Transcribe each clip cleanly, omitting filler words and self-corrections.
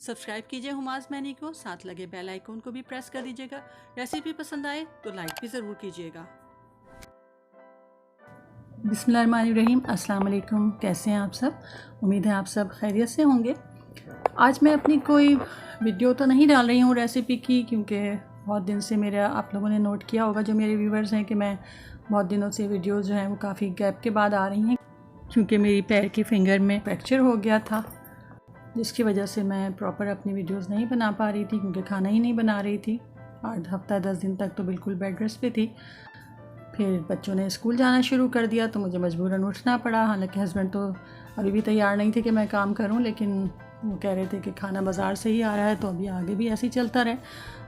Subscribe कीजिए hummus many को, साथ लगे बेल आइकन को भी प्रेस कर दीजिएगा। रेसिपी पसंद आए तो लाइक भी ज़रूर कीजिएगा। बिस्मिल्लाहिर्रहमानिर्रहीम, अस्सलाम वालेकुम। कैसे हैं आप सब? उम्मीद है आप सब खैरियत से होंगे। आज मैं अपनी कोई वीडियो तो नहीं डाल रही हूँ रेसिपी की, क्योंकि बहुत दिन से मेरा आप लोगों ने नोट किया होगा, जो मेरे व्यूवर्स हैं, कि मैं बहुत दिनों से वीडियोज़ जो हैं वो काफ़ी गैप के बाद आ रही हैं, क्योंकि मेरी पैर की फिंगर में फ्रैक्चर हो गया था, जिसकी वजह से मैं प्रॉपर अपनी वीडियोस नहीं बना पा रही थी, क्योंकि खाना ही नहीं बना रही थी। 8 हफ्ता 10 दिन तक तो बिल्कुल बेड रेस्ट पे थी। फिर बच्चों ने स्कूल जाना शुरू कर दिया तो मुझे मजबूरन उठना पड़ा। हालांकि हस्बैंड तो अभी भी तैयार नहीं थे कि मैं काम करूं, लेकिन वो कह रहे थे कि खाना बाज़ार से ही आ रहा है तो अभी आगे भी ऐसे ही चलता रहे।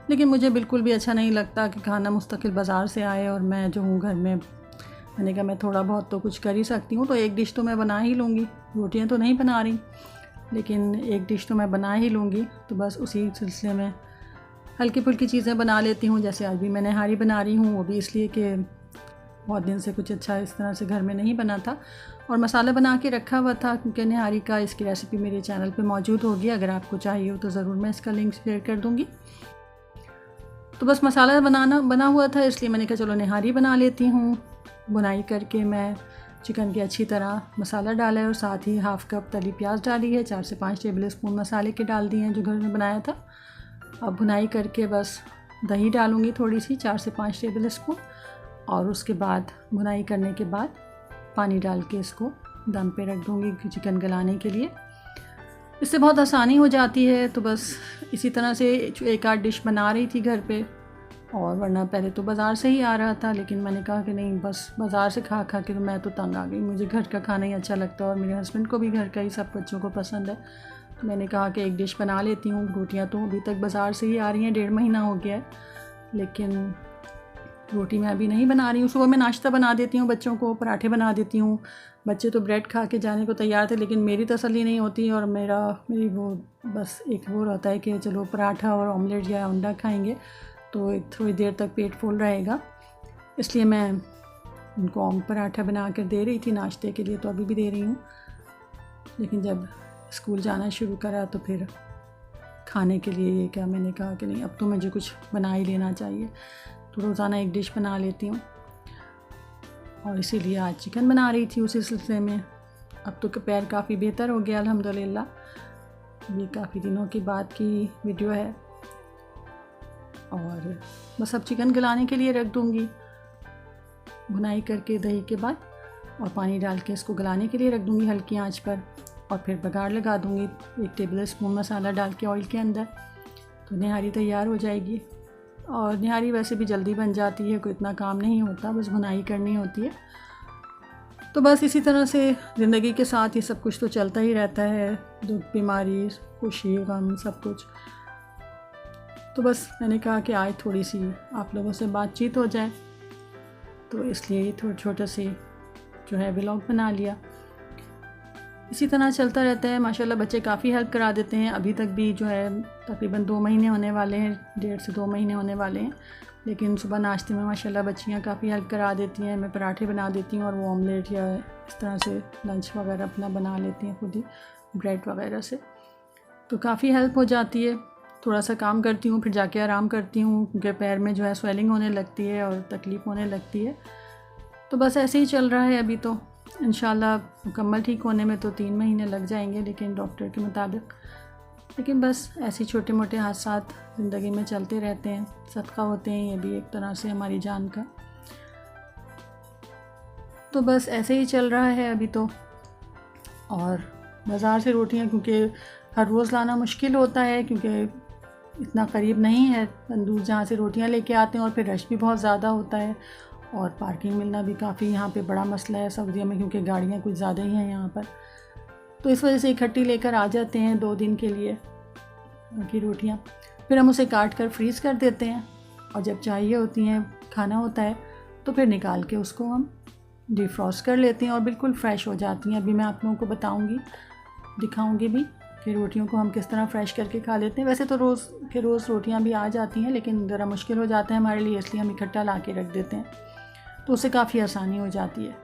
लेकिन मुझे बिल्कुल भी अच्छा नहीं लगता कि खाना मुस्तकिल बाज़ार से आए और मैं जो हूँ घर में। मैंने कहा मैं थोड़ा बहुत तो कुछ कर ही सकती हूँ, तो एक डिश तो मैं बना ही लूँगी। रोटियाँ तो नहीं बना रही, लेकिन एक डिश तो मैं बना ही लूँगी। तो बस उसी सिलसिले में हल्की फुल्की चीज़ें बना लेती हूँ। जैसे आज भी मैं नहारी बना रही हूँ, वो भी इसलिए कि बहुत दिन से कुछ अच्छा इस तरह से घर में नहीं बना था, और मसाला बना के रखा हुआ था, क्योंकि नहारी का इसकी रेसिपी मेरे चैनल पे मौजूद होगी। अगर आपको चाहिए हो तो ज़रूर मैं इसका लिंक शेयर कर दूँगी। तो बस मसाला बना हुआ था, इसलिए मैंने कहा चलो नहारी बना लेती हूँ। बुनाई करके मैं चिकन की अच्छी तरह मसाला डाला है, और साथ ही हाफ़ कप तली प्याज डाली है। 4 से 5 टेबल स्पून मसाले के डाल दिए हैं जो घर में बनाया था। अब बुनाई करके बस दही डालूँगी थोड़ी सी, 4 से 5 टेबल स्पून, और उसके बाद बुनाई करने के बाद पानी डाल के इसको दम पे रख दूँगी चिकन गलाने के लिए। इससे बहुत आसानी हो जाती है। तो बस इसी तरह से एक आध डिश बना रही थी घर पे, और वरना पहले तो बाज़ार से ही आ रहा था, लेकिन मैंने कहा कि नहीं, बस बाज़ार से खा खा के तो मैं तो तंग आ गई। मुझे घर का खाना ही अच्छा लगता है, और मेरे हस्बैंड को भी घर का ही, सब बच्चों को पसंद है। तो मैंने कहा कि एक डिश बना लेती हूँ। रोटियाँ तो अभी तक बाज़ार से ही आ रही हैं, 1.5 महीना हो गया है, लेकिन रोटी मैं अभी नहीं बना रही हूँ। सुबह मैं नाश्ता बना देती हूँ बच्चों को, पराठे बना देती हूँ। बच्चे तो ब्रेड खा के जाने को तैयार थे, लेकिन मेरी तसल्ली नहीं होती, और मेरी वो बस एक वो रहता है कि चलो पराठा और ऑमलेट या अंडा खाएंगे तो थोड़ी देर तक पेट फुल रहेगा। इसलिए मैं उनको पराठा बना कर दे रही थी नाश्ते के लिए, तो अभी भी दे रही हूँ। लेकिन जब स्कूल जाना शुरू करा तो फिर खाने के लिए ये क्या, मैंने कहा कि नहीं, अब तो मुझे कुछ बना ही लेना चाहिए। तो रोज़ाना एक डिश बना लेती हूँ, और इसीलिए आज चिकन बना रही थी उसी सिलसिले में। अब तो पैर काफ़ी बेहतर हो गया अल्हम्दुलिल्लाह। ये काफ़ी दिनों की बाद की वीडियो है, और बस अब चिकन गलाने के लिए रख दूँगी भुनाई करके दही के बाद, और पानी डाल के इसको गलाने के लिए रख दूँगी हल्की आंच पर, और फिर बघार लगा दूँगी 1 टेबल स्पून मसाला डाल के ऑयल के अंदर। तो निहारी तैयार हो जाएगी। और निहारी वैसे भी जल्दी बन जाती है, कोई इतना काम नहीं होता, बस भुनाई करनी होती है। तो बस इसी तरह से ज़िंदगी के साथ ये सब कुछ तो चलता ही रहता है, दुख, बीमारी, खुशी, गम, सब कुछ। तो बस मैंने कहा कि आज थोड़ी सी आप लोगों से बातचीत हो जाए, तो इसलिए थोड़े छोटे से जो है व्लॉग बना लिया। इसी तरह चलता रहता है। माशाल्लाह बच्चे काफ़ी हेल्प करा देते हैं। अभी तक भी जो है तकरीबन 2 महीने होने वाले हैं, 1.5 से 2 महीने होने वाले हैं, लेकिन सुबह नाश्ते में माशाल्लाह बच्चियाँ काफ़ी हेल्प करा देती हैं। मैं पराठे बना देती हूँ, और वो ऑमलेट या इस तरह से लंच वगैरह अपना बना लेती हैं खुद ही, ब्रेड वगैरह से। तो काफ़ी हेल्प हो जाती है। थोड़ा सा काम करती हूँ, फिर जाके आराम करती हूँ, क्योंकि पैर में जो है स्वेलिंग होने लगती है और तकलीफ़ होने लगती है। तो बस ऐसे ही चल रहा है अभी तो। इंशाल्लाह मुकम्मल ठीक होने में तो 3 महीने लग जाएंगे, लेकिन डॉक्टर के मुताबिक। लेकिन बस ऐसे छोटे मोटे हादसा ज़िंदगी में चलते रहते हैं, सदका होते हैं ये भी एक तरह से हमारी जान का। तो बस ऐसे ही चल रहा है अभी तो। और बाज़ार से रोटियां क्योंकि हर रोज़ लाना मुश्किल होता है, क्योंकि इतना करीब नहीं है तंदूर जहाँ से रोटियां लेके आते हैं, और फिर रश भी बहुत ज़्यादा होता है, और पार्किंग मिलना भी काफ़ी यहाँ पे बड़ा मसला है सऊदीया में, क्योंकि गाड़ियाँ कुछ ज़्यादा ही हैं यहाँ पर। तो इस वजह से इकट्ठी लेकर आ जाते हैं 2 दिन के लिए की रोटियाँ। फिर हम उसे काट कर फ्रीज़ कर देते हैं, और जब चाहिए होती हैं, खाना होता है, तो फिर निकाल के उसको हम डिफ्रॉस्ट कर लेते हैं, और बिल्कुल फ़्रेश हो जाती हैं। अभी मैं आप लोगों को बताऊँगी, दिखाऊँगी भी कि रोटियों को हम किस तरह फ़्रेश करके खा लेते हैं। वैसे तो रोज़ रोटियाँ भी आ जाती हैं, लेकिन ज़रा मुश्किल हो जाता है हमारे लिए, इसलिए हम इकट्ठा ला के रख देते हैं, तो उससे काफ़ी आसानी हो जाती है।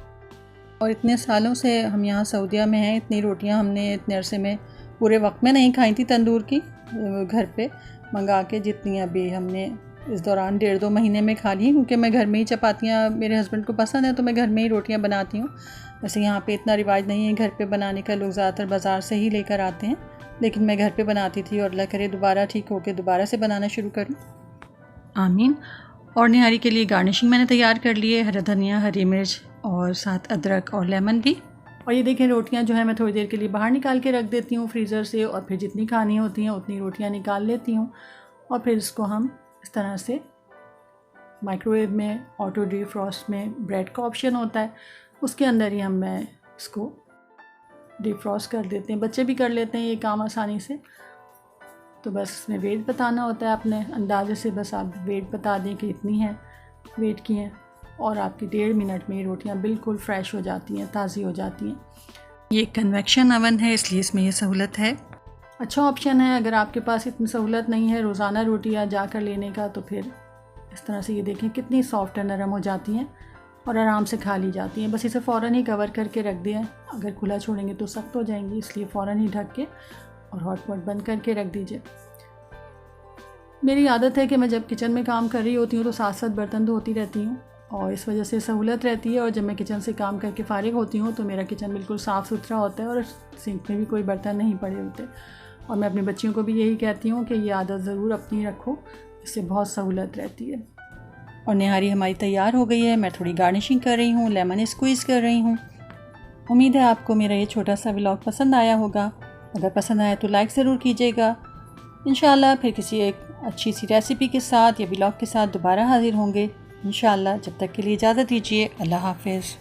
और इतने सालों से हम यहाँ सऊदीया में हैं, इतनी रोटियाँ हमने इतने अरसे में पूरे वक्त में नहीं खाई थी तंदूर की, घर पे मंगा के जितनी अभी हमने इस दौरान 1.5-2 महीने में खा ली, क्योंकि मैं घर में ही चपातियाँ, मेरे हस्बैंड को पसंद है तो मैं घर में ही रोटियाँ बनाती हूँ। वैसे यहाँ पे इतना रिवाज नहीं है घर पे बनाने का, लोग ज़्यादातर बाज़ार से ही लेकर आते हैं, लेकिन मैं घर पे बनाती थी और अल्लाह करे दोबारा ठीक होकर दोबारा से बनाना शुरू करूँ, आमीन। और निहारी के लिए गार्निशिंग मैंने तैयार कर ली है, हरा धनिया, हरी मिर्च और साथ अदरक और लेमन भी। और ये देखें रोटियां जो है मैं थोड़ी देर के लिए बाहर निकाल के रख देती हूँ फ्रीज़र से, और फिर जितनी खानी होती हैं उतनी रोटियां निकाल लेती हूँ, और फिर इसको हम इस तरह से माइक्रोवेव में, ऑटो डिफ्रॉस्ट में ब्रेड का ऑप्शन होता है, उसके अंदर ही मैं इसको डिफ्रॉस्ट कर देते हैं। बच्चे भी कर लेते हैं ये काम आसानी से। तो बस इसमें वेट बताना होता है अपने अंदाजे से, बस आप वेट बता दें कि इतनी है वेट की हैं, और आपकी 1.5 मिनट में ये रोटियां बिल्कुल फ़्रेश हो जाती हैं, ताज़ी हो जाती हैं। ये कन्वेक्शन अवन है इसलिए इसमें ये सहूलत है, अच्छा ऑप्शन है। अगर आपके पास इतनी सहूलत नहीं है रोज़ाना रोटियां जाकर लेने का, तो फिर इस तरह से ये देखें कितनी सॉफ्ट और नरम हो जाती हैं और आराम से खा ली जाती हैं। बस इसे फ़ौरन ही कवर करके रख दिया, अगर खुला छोड़ेंगे तो सख्त हो जाएंगी, इसलिए फ़ौरन ही ढक के और हॉट पॉट बंद करके रख दीजिए। मेरी आदत है कि मैं जब किचन में काम कर रही होती हूँ तो साथ साथ बर्तन धोती रहती हूँ, और इस वजह से सहूलत रहती है। और जब मैं किचन से काम करके फ़ारिग होती हूँ तो मेरा किचन बिल्कुल साफ़ सुथरा होता है और सिंक में भी कोई बर्तन नहीं पड़े होते। और मैं अपनी बच्चियों को भी यही कहती हूँ कि ये आदत ज़रूर अपनी रखो, इससे बहुत सहूलत रहती है। और निहारी हमारी तैयार हो गई है, मैं थोड़ी गार्निशिंग कर रही हूँ, लेमन स्क्वीज़ कर रही हूँ। उम्मीद है आपको मेरा ये छोटा सा व्लॉग पसंद आया होगा। अगर पसंद आया तो लाइक ज़रूर कीजिएगा। इंशाल्लाह फिर किसी एक अच्छी सी रेसिपी के साथ या व्लॉग के साथ दोबारा हाज़िर होंगे इंशाल्लाह। जब तक के लिए इजाज़त दीजिए, अल्लाह हाफ़िज़।